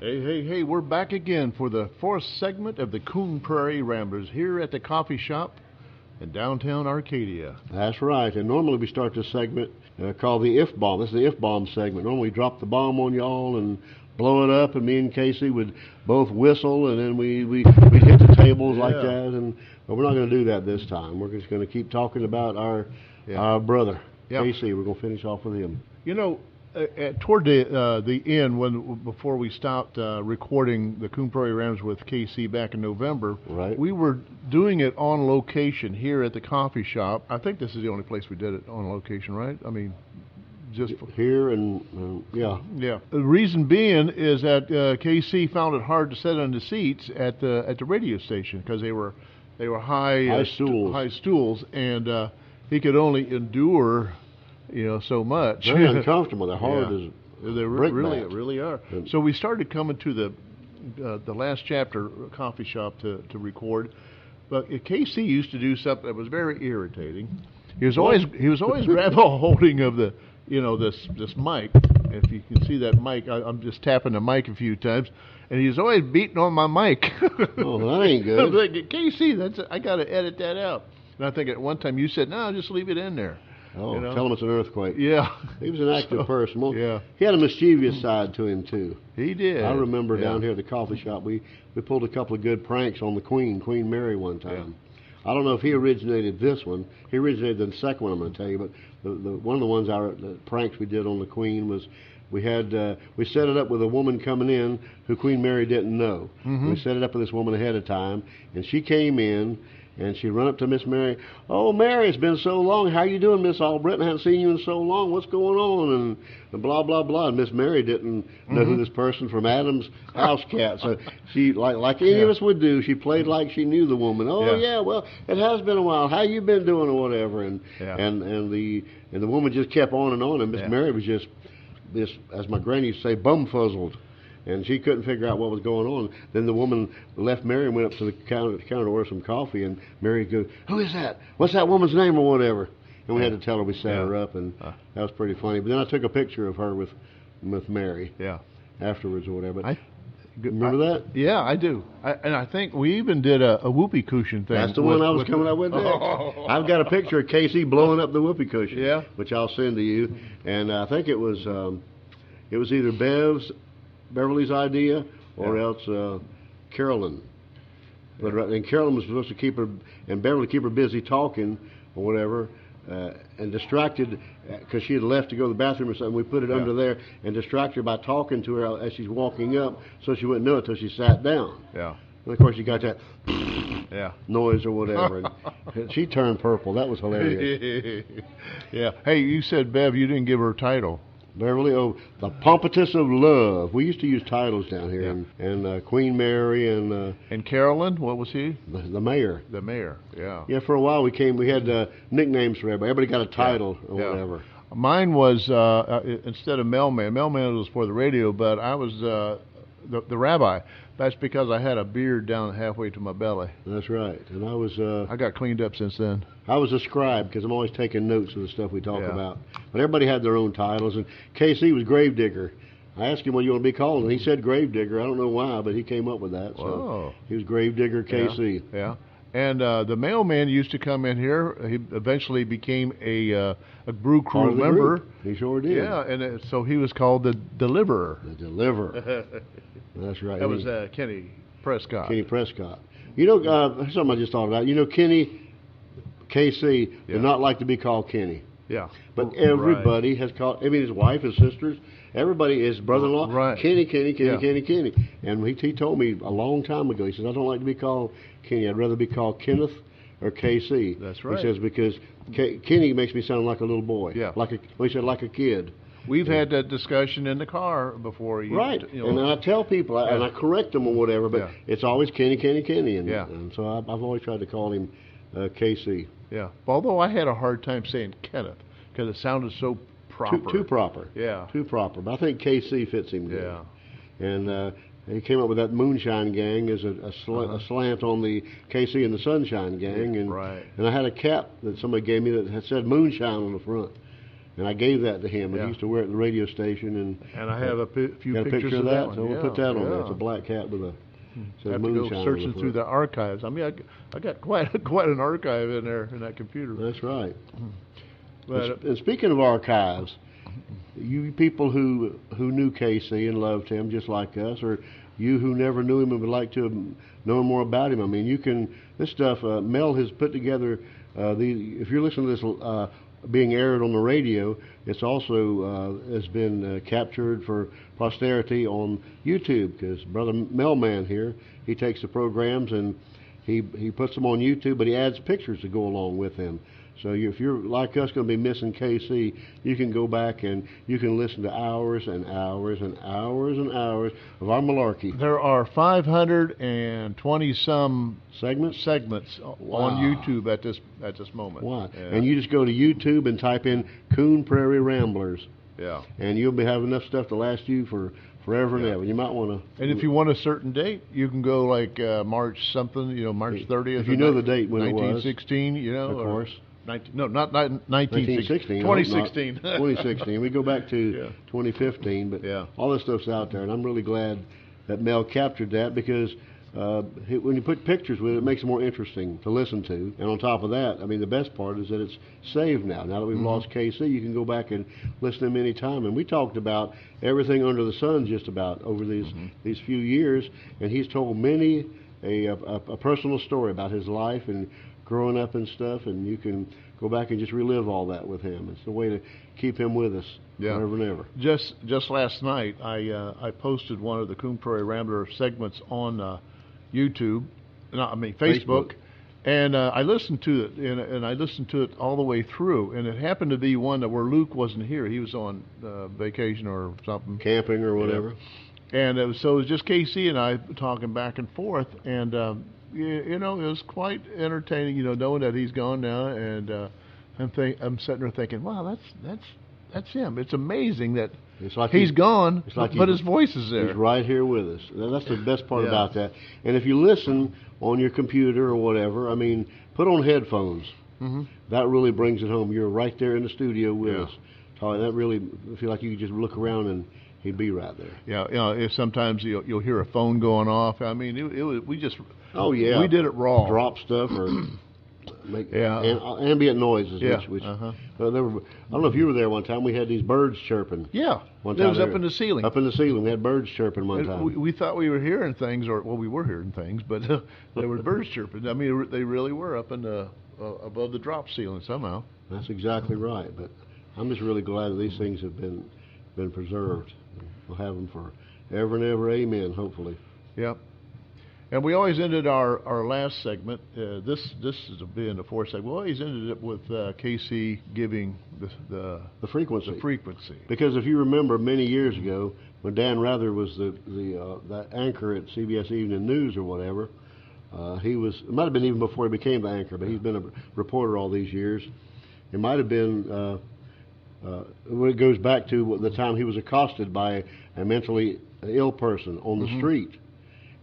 Hey, hey, hey, we're back again for the fourth segment of the Coon Prairie Ramblers here at the coffee shop in downtown Arcadia. That's right. And normally we start this segment called the If Bomb. This is the If Bomb segment. Normally we drop the bomb on y'all and blow it up, and me and Casey would both whistle, and then we'd hit the tables like that. But we're not going to do that this time. We're just going to keep talking about our brother, Casey. We're going to finish off with him. You know, toward the end, before we stopped recording the Coon Prairie Ramblers with KC back in November, we were doing it on location here at the coffee shop. I think this is the only place we did it on location, right? I mean, just here and yeah. The reason being is that KC found it hard to sit on the seats at the radio station because they were high stools, and he could only endure so much. Very uncomfortable. They're hard as they really are. So we started coming to the last chapter coffee shop to record. But KC used to do something that was very irritating. He was always grabbing a holding of the this mic. If you can see that mic, I'm just tapping the mic a few times, and he's always beating on my mic. Oh, that ain't good. I was like, KC, I got to edit that out. And I think at one time you said, no, just leave it in there. Oh, tell him it's an earthquake. Yeah. He was an active person. Well, he had a mischievous side to him, too. He did. I remember down here at the coffee shop, we pulled a couple of good pranks on the Queen Mary one time. I don't know if he originated this one. He originated the second one I'm going to tell you, but one of the ones, the pranks we did on the Queen was we set it up with a woman coming in who Queen Mary didn't know. Mm-hmm. We set it up with this woman ahead of time, and she came in, and she run up to Miss Mary. Oh, Mary, it's been so long. How you doing, Miss Albritton? I haven't seen you in so long. What's going on? And blah, blah, blah. And Miss Mary didn't know who this person from Adam's house cat. So she, like any of us would do, she played like she knew the woman. Oh, yeah, well, it has been a while. How you been doing or whatever? And the woman just kept on. And Miss Mary was just, as my granny used to say, bumfuzzled. And she couldn't figure out what was going on. Then the woman left Mary and went up to the counter to order some coffee. And Mary goes, "Who is that? What's that woman's name or whatever?" And we had to tell her. We sat her up, and that was pretty funny. But then I took a picture of her with Mary afterwards or whatever. Remember that? Yeah, I do. And I think we even did a whoopee cushion thing. That's the one I was coming up with next. I've got a picture of Casey blowing up the whoopee cushion, which I'll send to you. And I think it was either Beverly's idea, or else Carolyn. And Carolyn was supposed to keep her, and Beverly keep her busy talking or whatever, and distracted because she had left to go to the bathroom or something. We put it under there and distract her by talking to her as she's walking up, so she wouldn't know it until she sat down. Yeah. And of course you got that noise or whatever, and she turned purple. That was hilarious. Yeah. Hey, you said Bev, you didn't give her a title. Beverly, the Pompatus of Love. We used to use titles down here, and Queen Mary and Carolyn. What was he? The mayor. The mayor. Yeah. Yeah. For a while we had nicknames for everybody. Everybody got a title or whatever. Mine was instead of mailman. Mailman was for the radio, but I was the rabbi. That's because I had a beard down halfway to my belly. That's right. And I was... I got cleaned up since then. I was a scribe because I'm always taking notes of the stuff we talk about. But everybody had their own titles. And KC was Gravedigger. I asked him what you want to be called, and he said Gravedigger. I don't know why, but he came up with that. So he was Gravedigger KC. Yeah. And the mailman used to come in here. He eventually became a brew crew member. Group. He sure did. Yeah, and so he was called the Deliverer. The Deliverer. That's right. That was Kenny Prescott. Kenny Prescott. You know, something I just thought about. You know, Kenny, KC, did not like to be called Kenny. Yeah. But everybody has called, I mean, his wife, his sisters, everybody, his brother-in-law, Kenny. And he told me a long time ago, he says, I don't like to be called Kenny. I'd rather be called Kenneth or KC. That's right. He says, because Kenny makes me sound like a little boy. Yeah. He said, like a kid. We've had that discussion in the car before. And I tell people, and I correct them or whatever, but it's always Kenny. And so I've always tried to call him KC. Yeah. Although I had a hard time saying Kenneth because it sounded so proper. Too proper. Yeah. Too proper. But I think KC fits him good. Yeah. And he came up with that Moonshine Gang as a slant on the KC and the Sunshine Gang. And I had a cap that somebody gave me that had said Moonshine on the front. and I gave that to him. Yeah. He used to wear it at the radio station, and I have a few got a pictures picture of that that. So we'll put that on there. It's a black hat with a I have to go searching through the archives. I mean, I got quite an archive in there in that computer. That's right. But, and speaking of archives, you people who knew Casey and loved him just like us, or you who never knew him and would like to know more about him, I mean, you can, this stuff, Mel has put together, if you're listening to this being aired on the radio, it's also has been captured for posterity on YouTube, because Brother Melman here, he takes the programs and he puts them on YouTube, but he adds pictures to go along with them. So if you're like us going to be missing KC, you can go back and you can listen to hours and hours and hours and hours of our malarkey. There are 520 some segments on YouTube at this moment. Wow. Yeah. And you just go to YouTube and type in Coon Prairie Ramblers. Yeah. And you'll be having enough stuff to last you for forever and ever. You might want to. And if you want a certain date, you can go like March something, March 30th. If you know the date when it was. 1916, Of course. Not 1916. 2016. 2016. We go back to 2015, but all this stuff's out there, and I'm really glad that Mel captured that, because when you put pictures with it, it makes it more interesting to listen to. And on top of that, I mean, the best part is that it's saved now. Now that we've lost KC, you can go back and listen to him anytime. And we talked about everything under the sun just about over these few years, and he's told many a personal story about his life and growing up and stuff, and you can go back and just relive all that with him. It's the way to keep him with us forever and ever. Just last night, I posted one of the Coon Prairie Rambler segments on YouTube, Facebook, and I listened to it, and I listened to it all the way through, and it happened to be one where Luke wasn't here. He was on vacation or something. Camping or whatever. And so it was just KC and I talking back and forth, and it was quite entertaining, knowing that he's gone now, and I'm sitting there thinking, wow, that's him. It's amazing that he's gone, but his voice is there. He's right here with us. That's the best part about that. And if you listen on your computer or whatever, I mean, put on headphones. That really brings it home. You're right there in the studio with us. That really, I feel like you could just look around and he'd be right there. Yeah, if sometimes you'll hear a phone going off. I mean, we just we did it raw. Drop stuff or make ambient noises. Which I don't know if you were there one time. We had these birds chirping. Yeah, one time it was up in the ceiling. Up in the ceiling, we had birds chirping one time. We thought we were hearing things, we were hearing things, but there were birds chirping. I mean, they really were up in the above the drop ceiling somehow. That's exactly right. But I'm just really glad that these things have been preserved. We'll have them forever and ever. Amen. Hopefully. Yep. And we always ended our last segment. This is being the fourth segment. We always ended it with KC giving the frequency. The frequency. Because if you remember, many years ago, when Dan Rather was the anchor at CBS Evening News or whatever, he was. It might have been even before he became the anchor, but he's been a reporter all these years. It might have been. When it goes back to the time he was accosted by a mentally ill person on the street,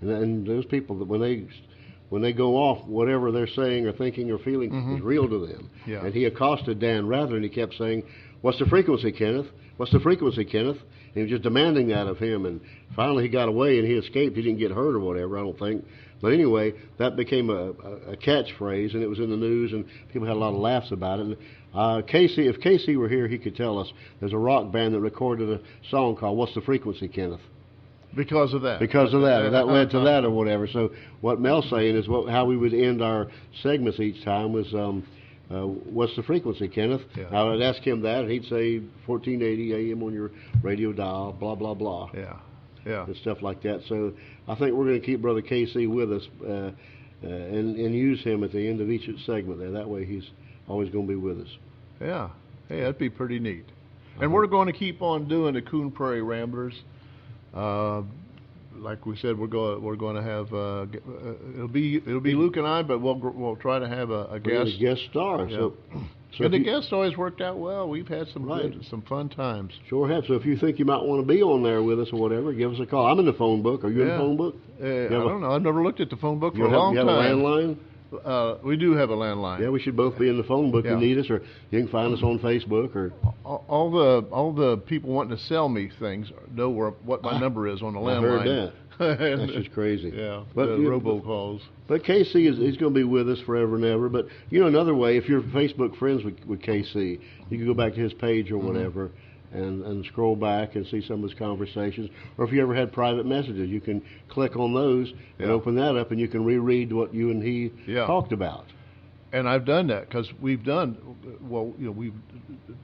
and those people that when they go off, whatever they're saying or thinking or feeling is real to them. Yeah. And he accosted Dan Rather, and he kept saying, "What's the frequency, Kenneth? What's the frequency, Kenneth?" And he was just demanding that of him. And finally, he got away and he escaped. He didn't get hurt or whatever, I don't think. But anyway, that became a catchphrase, and it was in the news, and people had a lot of laughs about it. And, if KC were here, he could tell us. There's a rock band that recorded a song called "What's the Frequency, Kenneth?" Because of that. Or that led to that or whatever. So what Mel's saying is how we would end our segments each time was, "What's the frequency, Kenneth?" Yeah. I would ask him that, and he'd say 1480 AM on your radio dial, blah, blah, blah. Yeah. And stuff like that. So I think we're going to keep Brother KC with us and use him at the end of each segment there. That way he's always going to be with us. Yeah. Hey, that'd be pretty neat. And we're going to keep on doing the Coon Prairie Ramblers. Like we said, we're going to have it'll be Luke and I, but we'll try to have a guest. A guest star. Yeah. So and the guest always worked out well. We've had some fun times. Sure have. So if you think you might want to be on there with us or whatever, give us a call. I'm in the phone book. Are you in the phone book? I don't know. I've never looked at the phone book for a long time. You have a landline? We do have a landline. Yeah, we should both be in the phone book. Yeah. You need us, or you can find us on Facebook. Or All the people wanting to sell me things know what my number is on the landline. I heard that. That's just crazy. Yeah, but the robocalls. But KC he's going to be with us forever and ever. But another way, if you're Facebook friends with KC, you can go back to his page or whatever. And scroll back and see some of his conversations. Or if you ever had private messages, you can click on those and open that up, and you can reread what you and he talked about. And I've done that because we've done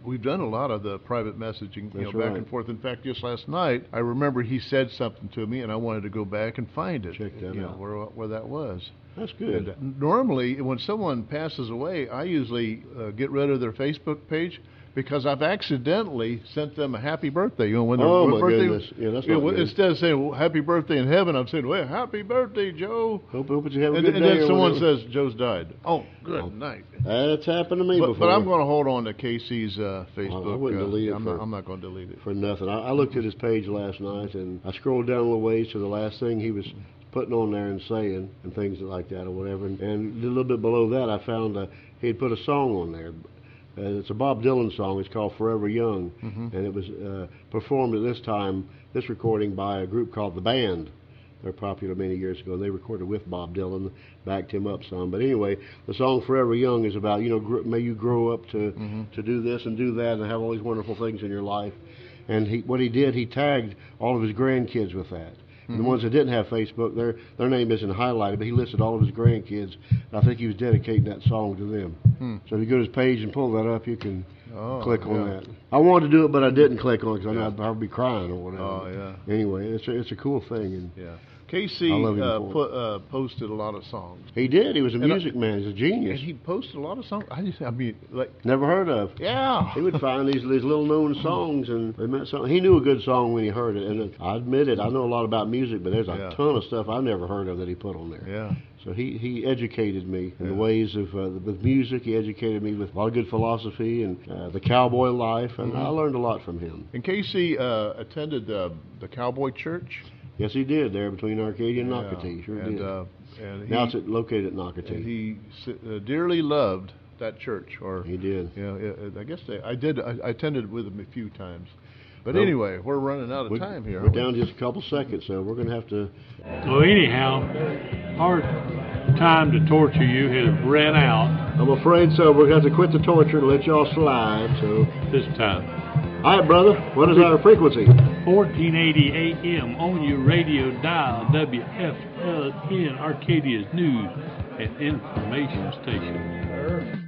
we've done a lot of the private messaging, back and forth. In fact, just last night, I remember he said something to me, and I wanted to go back and find it. Check that out. Where that was. That's good. And normally, when someone passes away, I usually get rid of their Facebook page, because I've accidentally sent them a happy birthday. When their birthday, goodness. Yeah, that's not good. Instead of saying, well, happy birthday in heaven, I'm saying, well, happy birthday, Joe. Hope you have a good day. And then someone says, Joe's died. Oh, good night. That's happened to me before. But I'm going to hold on to KC's Facebook. I wouldn't delete it. I'm not going to delete it. For nothing. I looked at his page last night, and I scrolled down a little ways to the last thing he was putting on there and saying, and things like that or whatever. And a little bit below that, I found he had put a song on there. It's a Bob Dylan song. It's called Forever Young, and it was performed at this recording by a group called The Band. They're popular many years ago. They recorded with Bob Dylan, backed him up some. But anyway, the song Forever Young is about, may you grow up to do this and do that and have all these wonderful things in your life. And he tagged all of his grandkids with that. And the ones that didn't have Facebook, their name isn't highlighted, but he listed all of his grandkids. And I think he was dedicating that song to them. So if you go to his page and pull that up, you can click on that. I wanted to do it, but I didn't click on it because I know I'd be crying or whatever. Oh, yeah. Anyway, it's a cool thing. And KC posted a lot of songs. He did. He was a music man. He's a genius. And he posted a lot of songs. Never heard of. Yeah. He would find these little known songs, and they meant something. He knew a good song when he heard it. And I admit it, I know a lot about music, but there's a ton of stuff I've never heard of that he put on there. Yeah. So he educated me in the ways of with music. He educated me with a lot of good philosophy and the cowboy life, and I learned a lot from him. And KC attended the cowboy church. Yes, he did, there between Arcadia and Nocatee. Sure did. And now it's located at Nocatee. And he dearly loved that church. He did. I guess I attended with him a few times. But anyway, we're running out of time here. We're down just a couple seconds, so we're going to have to... Well, anyhow, our time to torture you has ran out. I'm afraid so. We're going to have to quit the torture and let y'all slide, so... This time. All right, brother. What is our frequency? 1480 AM on your radio dial, WFLN, Arcadia's news and information station.